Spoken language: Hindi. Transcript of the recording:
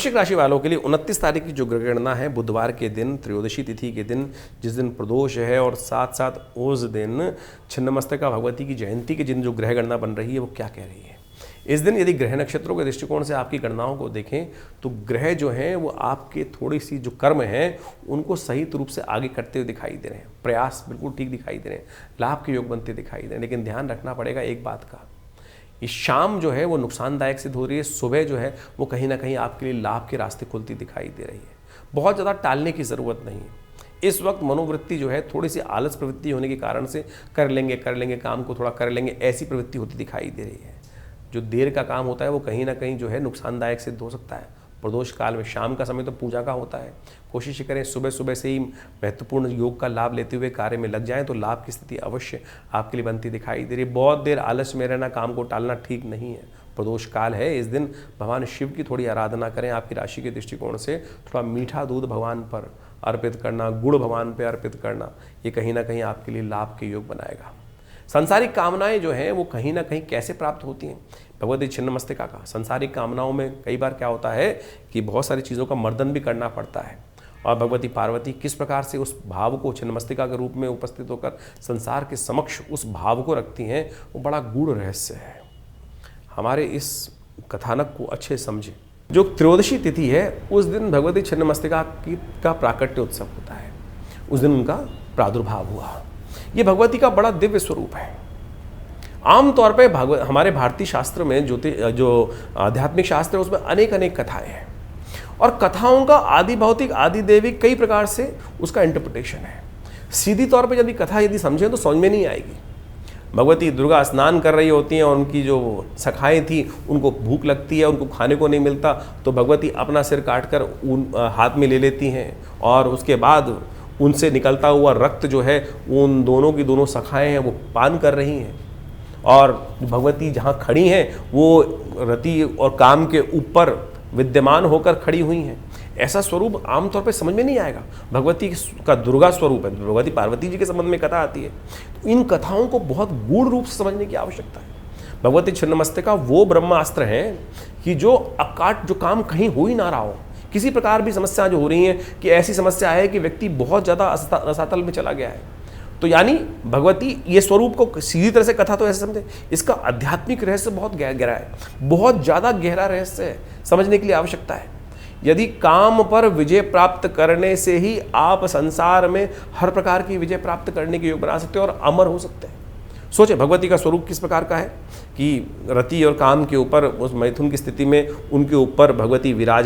वृश्चिक राशि वालों के लिए 29 तारीख की जो ग्रह गणना है, बुधवार के दिन त्रयोदशी तिथि के दिन, जिस दिन प्रदोष है, और साथ साथ उस दिन छिन्नमस्तिका भगवती की जयंती के दिन जो ग्रह गणना बन रही है वो क्या कह रही है। इस दिन यदि ग्रह नक्षत्रों के दृष्टिकोण से आपकी गणनाओं को देखें तो ग्रह जो हैं वो आपके थोड़ी सी जो कर्म हैं उनको सही रूप से आगे करते हुए दिखाई दे रहे हैं, प्रयास बिल्कुल ठीक दिखाई दे रहे हैं, लाभ के योग बनते दिखाई दे रहे हैं। लेकिन ध्यान रखना पड़ेगा एक बात का, ये शाम जो है वो नुकसानदायक सिद्ध हो रही है, सुबह जो है वो कहीं ना कहीं आपके लिए लाभ के रास्ते खुलती दिखाई दे रही है। बहुत ज़्यादा टालने की ज़रूरत नहीं है। इस वक्त मनोवृत्ति जो है थोड़ी सी आलस प्रवृत्ति होने के कारण से कर लेंगे काम को थोड़ा कर लेंगे, ऐसी प्रवृत्ति होती दिखाई दे रही है। जो देर का काम होता है वो कहीं ना कहीं जो है नुकसानदायक सिद्ध हो सकता है। प्रदोष काल में शाम का समय तो पूजा का होता है, कोशिश करें सुबह सुबह से ही महत्वपूर्ण योग का लाभ लेते हुए कार्य में लग जाएं तो लाभ की स्थिति अवश्य आपके लिए बनती दिखाई दे रही है। बहुत देर आलस में रहना, काम को टालना ठीक नहीं है। प्रदोष काल है, इस दिन भगवान शिव की थोड़ी आराधना करें। आपकी राशि के दृष्टिकोण से थोड़ा मीठा दूध भगवान पर अर्पित करना, गुड़ भगवान पर अर्पित करना, ये कहीं ना कहीं आपके लिए लाभ के योग बनाएगा। सांसारिक कामनाएं जो हैं वो कहीं ना कहीं कैसे प्राप्त होती हैं, भगवती छिन्नमस्तिका का सांसारिक कामनाओं में कई बार क्या होता है कि बहुत सारी चीज़ों का मर्दन भी करना पड़ता है, और भगवती पार्वती किस प्रकार से उस भाव को छिन्नमस्तिका के रूप में उपस्थित होकर संसार के समक्ष उस भाव को रखती हैं, वो बड़ा गूढ़ रहस्य है। हमारे इस कथानक को अच्छे समझें। जो त्रयोदशी तिथि है उस दिन भगवती छिन्नमस्तिका का प्राकट्य उत्सव होता है, उस दिन उनका प्रादुर्भाव हुआ। ये भगवती का बड़ा दिव्य स्वरूप है। आमतौर पे हमारे भारतीय शास्त्र में जो आध्यात्मिक शास्त्र है उसमें अनेक अनेक कथाएं हैं, और कथाओं का आदि भौतिक आदि दैविक कई प्रकार से उसका इंटरप्रिटेशन है। सीधी तौर पे यदि कथा यदि समझें तो समझ में नहीं आएगी। भगवती दुर्गा स्नान कर रही होती हैं और उनकी जो सखाएं थी उनको भूख लगती है, उनको खाने को नहीं मिलता, तो भगवती अपना सिर काटकर उन हाथ में ले लेती हैं, और उसके बाद उनसे निकलता हुआ रक्त जो है उन दोनों की दोनों सखाएं हैं वो पान कर रही हैं, और भगवती जहाँ खड़ी हैं वो रति और काम के ऊपर विद्यमान होकर खड़ी हुई हैं। ऐसा स्वरूप आमतौर पे समझ में नहीं आएगा। भगवती का दुर्गा स्वरूप है, भगवती पार्वती जी के संबंध में कथा आती है, तो इन कथाओं को बहुत गूढ़ रूप से समझने की आवश्यकता है। भगवती छिन्नमस्तिका वो ब्रह्मास्त्र हैं कि जो अकाट, जो काम कहीं हो ही ना रहा हो, किसी प्रकार भी समस्या जो हो रही है कि ऐसी समस्या है कि व्यक्ति बहुत ज़्यादा रसातल में चला गया है, तो यानी भगवती ये स्वरूप को सीधी तरह से कथा तो ऐसे समझे, इसका आध्यात्मिक रहस्य बहुत गहरा है, बहुत ज़्यादा गहरा रहस्य है, समझने के लिए आवश्यकता है। यदि काम पर विजय प्राप्त करने से ही आप संसार में हर प्रकार की विजय प्राप्त करने के योग बना सकते हो और अमर हो सकते हैं। सोचे भगवती का स्वरूप किस प्रकार का है कि रति और काम के ऊपर उस मैथुन की स्थिति में उनके ऊपर भगवती विराज